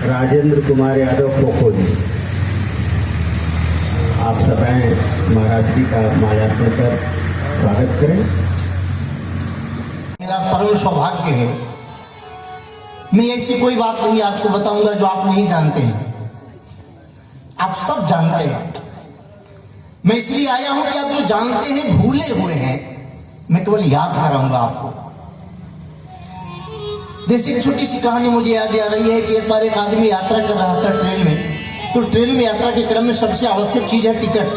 राजेंद्र कुमार यादव पोखोली, आप सभाएं महाराज जी का माल्यार्पण कर स्वागत करें। मेरा परम सौभाग्य है, मैं ऐसी कोई बात नहीं आपको बताऊंगा जो आप नहीं जानते हैं, आप सब जानते हैं। मैं इसलिए आया हूं कि आप जो जानते हैं भूले हुए हैं, मैं केवल याद कराऊंगा आपको। जैसे एक छोटी सी कहानी मुझे याद आ रही है कि एक बार एक आदमी यात्रा कर रहा था ट्रेन में, तो ट्रेन में यात्रा के क्रम में सबसे आवश्यक चीज है टिकट।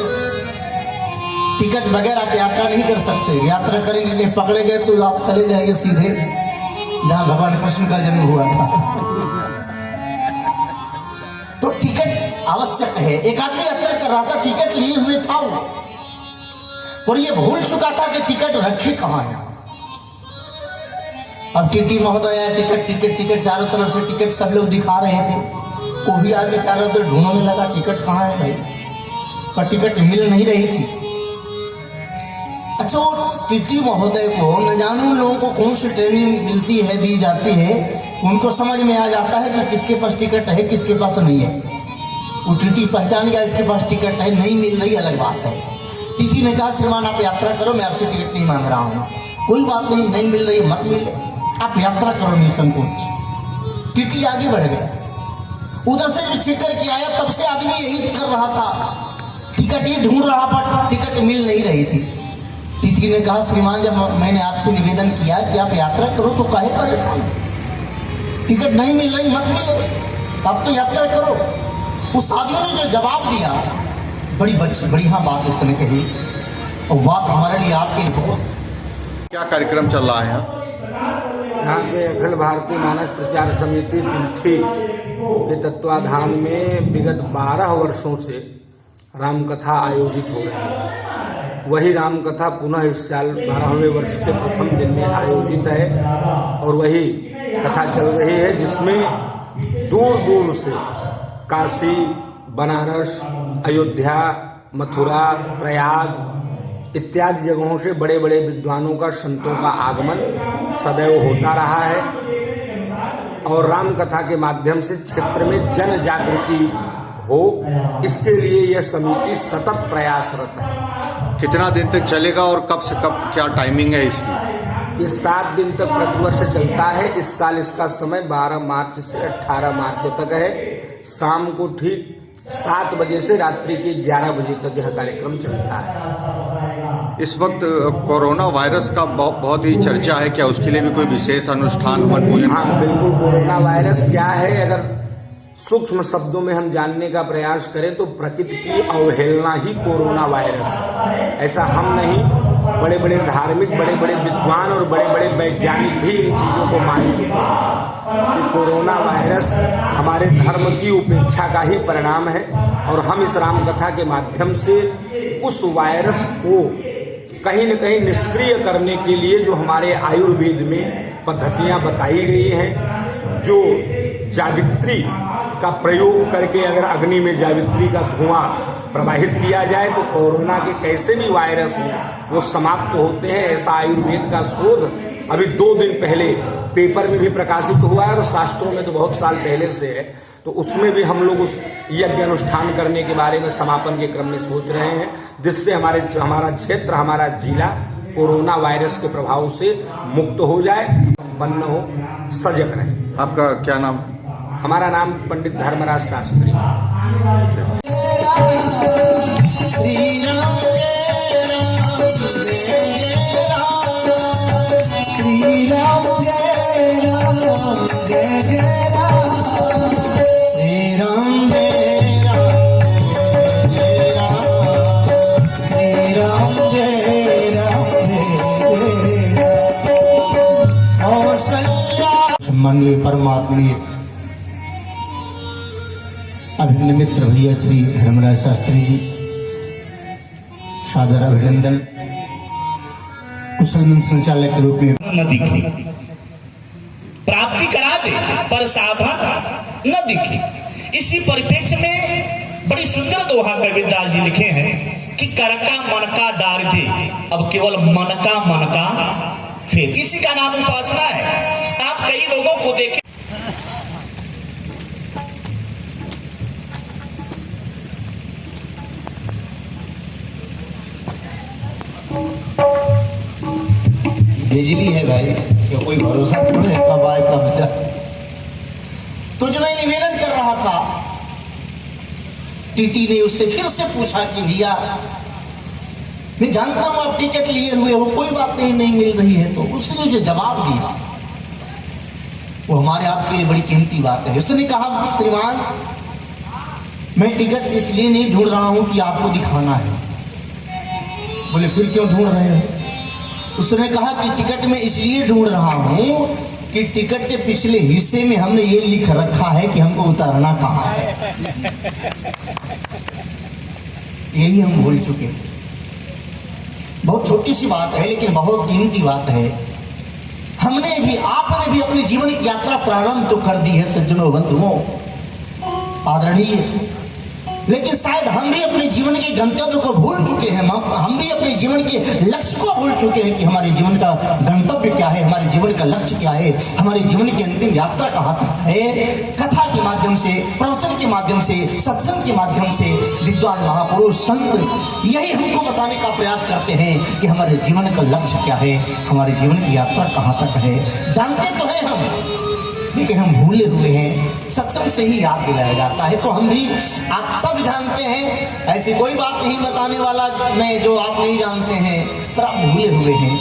टिकट बगैर आप यात्रा नहीं कर सकते। यात्रा करेंगे, पकड़े गए तो आप चले जाएंगे सीधे जहां भगवान कृष्ण का जन्म हुआ था। तो टिकट आवश्यक है। एक आदमी यात्रा कर रहा था, टिकट लिए हुए था वो, और ये भूल चुका था कि टिकट रखे कहां है। अब टीटी महोदय टिकट टिकट टिकट चारों तरफ से टिकट सब लोग दिखा रहे थे, वो भी आगे चारों तरफ ढूंढने लगा टिकट कहाँ है भाई, पर टिकट मिल नहीं रही थी। अच्छा, वो टीटी महोदय को न जाने उन लोगों को कौन सी ट्रेनिंग मिलती है, दी जाती है, उनको समझ में आ जाता है कि किसके पास टिकट है किसके पास नहीं है। वो टीटी पहचान गया इसके पास टिकट है, नहीं मिल रही अलग बात है। टीटी ने कहा श्रीमान आप यात्रा करो, मैं आपसे टिकट नहीं मांग रहा हूँ, कोई बात नहीं, नहीं मिल रही मत मिले, आप यात्रा करो निसंकोच। टीटी आगे बढ़ गया, उधर से भी चेक करके आया, तब से आदमी यही कर रहा था, टिकट ही ढूंढ रहा पर टिकट मिल नहीं रही थी। टीटी ने कहा श्रीमान जब मैंने आपसे निवेदन किया कि आप यात्रा करो तो काहे परेशान, टिकट नहीं मिल रही मत मिले, आप तो यात्रा करो। उस आदमी ने जो जवाब दिया, बड़ी बढ़िया बात उसने कही, और बात हमारे लिए आपके लिए बहुत। क्या कार्यक्रम चल रहा है यहाँ पे अखिल भारतीय मानस प्रचार समिति तिल्ठी के तत्वाधान में विगत 12 वर्षों से रामकथा आयोजित हो रही है। वही रामकथा पुनः इस साल 12वें वर्ष के प्रथम दिन में आयोजित है, और वही कथा चल रही है जिसमें दूर दूर से काशी, बनारस, अयोध्या, मथुरा, प्रयाग इत्यादि जगहों से बड़े बड़े विद्वानों का, संतों का आगमन सदैव होता रहा है, और राम कथा के माध्यम से क्षेत्र में जन जागृति हो, इसके लिए यह समिति सतत प्रयासरत है। कितना दिन तक चलेगा और कब से कब क्या टाइमिंग है इसकी? ये 7 दिन तक प्रतिवर्ष चलता है। इस साल इसका समय 12 मार्च से 18 मार्च तक है। शाम को ठीक 7 बजे से रात्रि के 11 बजे तक यह कार्यक्रम चलता है। इस वक्त कोरोना वायरस का बहुत ही चर्चा है, क्या उसके लिए भी कोई विशेष अनुष्ठान हवन पूजन? हाँ बिल्कुल, कोरोना वायरस क्या है, अगर सूक्ष्म शब्दों में हम जानने का प्रयास करें तो प्रकृति की अवहेलना ही कोरोना वायरस है। ऐसा हम नहीं, बड़े बड़े धार्मिक, बड़े बड़े विद्वान और बड़े बड़े वैज्ञानिक भी इन चीजों को मान चुके हैं कि कोरोना वायरस हमारे धर्म की उपेक्षा का ही परिणाम है, और हम इस रामकथा के माध्यम से उस वायरस को कहीं न कहीं निष्क्रिय करने के लिए जो हमारे आयुर्वेद में पद्धतियां बताई गई हैं, जो जावित्री का प्रयोग करके अगर अग्नि में जावित्री का धुआं प्रवाहित किया जाए तो कोरोना के कैसे भी वायरस हो वो समाप्त होते हैं, ऐसा आयुर्वेद का शोध अभी 2 दिन पहले पेपर में भी प्रकाशित हुआ है, और शास्त्रों में तो बहुत साल पहले से है। तो उसमें भी हम लोग उस यज्ञ अनुष्ठान करने के बारे में समापन के क्रम में सोच रहे हैं, जिससे हमारा क्षेत्र, हमारा जिला कोरोना वायरस के प्रभाव से मुक्त हो जाए, संपन्न हो, सजग रहे। आपका क्या नाम? हमारा नाम पंडित धर्मराज शास्त्री। माननीय परमात्मीय अभिन्न मित्र भैया श्री धर्मराज शास्त्री जी, सादर अभिनंदन। कुशल मंच संचालक के रूप में न दिखी, प्राप्ति करा दे पर साधन न दिखी। इसी परिप्रेक्ष्य में बड़ी सुंदर दोहा कबीरदास जी लिखे हैं कि कर का मन का डार दे, अब केवल मन का फेर, इसी का नाम उपासना है। आप कई लोगों को देखें बिजली है भाई, इसका कोई भरोसा थोड़ा है कब आए कब जाए। तो जब मैं निवेदन कर रहा था, टीटी ने उससे फिर से पूछा कि भैया मैं जानता हूं आप टिकट लिए हुए हो, कोई बात नहीं मिल रही है। तो उसने मुझे जवाब दिया, वो हमारे आपके लिए बड़ी कीमती बात है। उसने कहा श्रीमान मैं टिकट इसलिए नहीं ढूंढ रहा हूं कि आपको दिखाना है। बोले फिर क्यों ढूंढ रहे हो? उसने कहा कि टिकट में इसलिए ढूंढ रहा हूं कि टिकट के पिछले हिस्से में हमने ये लिख रखा है कि हमको उतारना कहाँ है। यही हम भूल चुके हैं। बहुत छोटी सी बात है लेकिन बहुत कीमती बात है। हमने भी, आपने भी अपनी जीवन की यात्रा प्रारंभ तो कर दी है सज्जनों बंधुओं आदरणीय, लेकिन शायद हम भी अपने जीवन के गंतव्य को भूल चुके हैं। हम भी अपने जीवन के लक्ष्य को भूल चुके हैं कि हमारे जीवन का गंतव्य क्या है, हमारे जीवन का लक्ष्य क्या है, हमारे जीवन की अंतिम यात्रा कहाँ तक है। कथा के माध्यम से, प्रवचन के माध्यम से, सत्संग के माध्यम से विद्वान महापुरुष संत यही हमको बताने का प्रयास करते हैं कि हमारे जीवन का लक्ष्य क्या है, हमारे जीवन की यात्रा कहाँ तक है। जानते तो हैं हम, लेकिन हम भूले हुए हैं। सत्संग से ही याद दिलाया जाता है। तो हम भी, आप सब जानते हैं, ऐसी कोई बात नहीं बताने वाला मैं जो आप नहीं जानते हैं, पर आप भूले हुए हैं।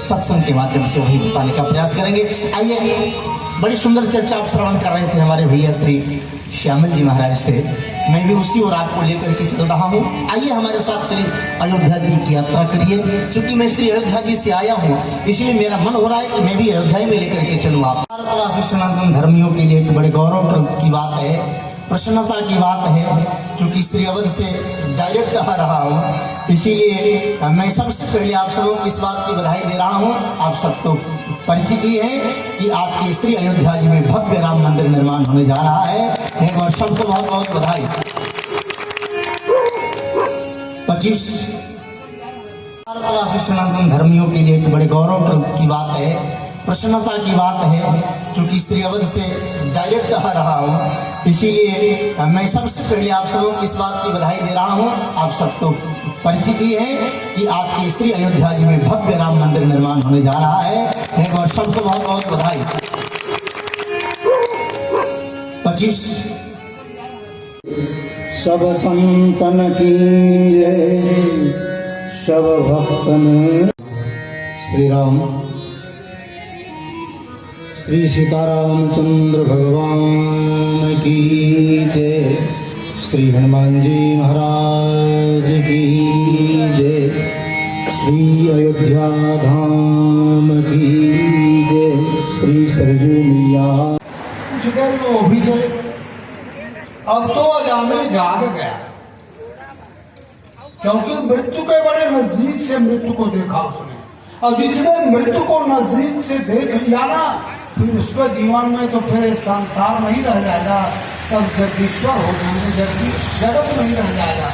सत्संग के माध्यम से वही बताने का प्रयास करेंगे। आइए, बड़ी सुंदर चर्चा आप श्रवण कर रहे थे हमारे भैया श्री श्यामल जी महाराज से, मैं भी उसी और आपको लेकर के चल रहा हूँ। आइए हमारे साथ श्री अयोध्या जी की यात्रा करिए। चूंकि मैं श्री अयोध्या जी से आया हूँ, इसलिए मेरा मन हो रहा है कि मैं भी अयोध्या में लेकर के चलूँ। आप भारतवासी सनातन धर्मियों के लिए एक बड़े गौरव की बात है, प्रसन्नता की बात है। चूंकि श्री अवध से डायरेक्ट आ रहा हूँ, इसीलिए मैं सबसे पहले आप सबों को इस बात की बधाई दे रहा हूँ। आप सब तो परिचित ही है कि आपके श्री अयोध्या जी में भव्य राम मंदिर निर्माण होने जा रहा है। एक बार सबको बहुत बहुत बधाई। 25 भारतवासी सनातन धर्मियों के लिए एक बड़े गौरव की बात है, प्रसन्नता की बात है। चूंकि श्री अवध से डायरेक्ट आ रहा हूँ, इसीलिए मैं सबसे पहले आप सबों को इस बात की बधाई दे रहा हूँ। आप सब तो परिचित ही है कि आपके श्री अयोध्या जी में भव्य राम मंदिर निर्माण होने जा रहा है। एक बार सबको बहुत बहुत बधाई। 25 सब संतन की जय, सब भक्तन। श्री राम, श्री सीतारामचंद्र भगवान की जय, श्री हनुमान जी महाराज की जय, श्री अयोध्या धाम की जय, श्री सरयू मैया। कुछ देर में वो भी चले। अब तो अजामिल जाग गया, क्योंकि मृत्यु के बड़े नजदीक से मृत्यु को देखा उसने। और जिसने मृत्यु को नजदीक से देख लिया ना, फिर उसके जीवन में तो फिर संसार नहीं रह जाएगा, तब जगदीश्वर हो जाएंगे, जगत नहीं रह जाएगा।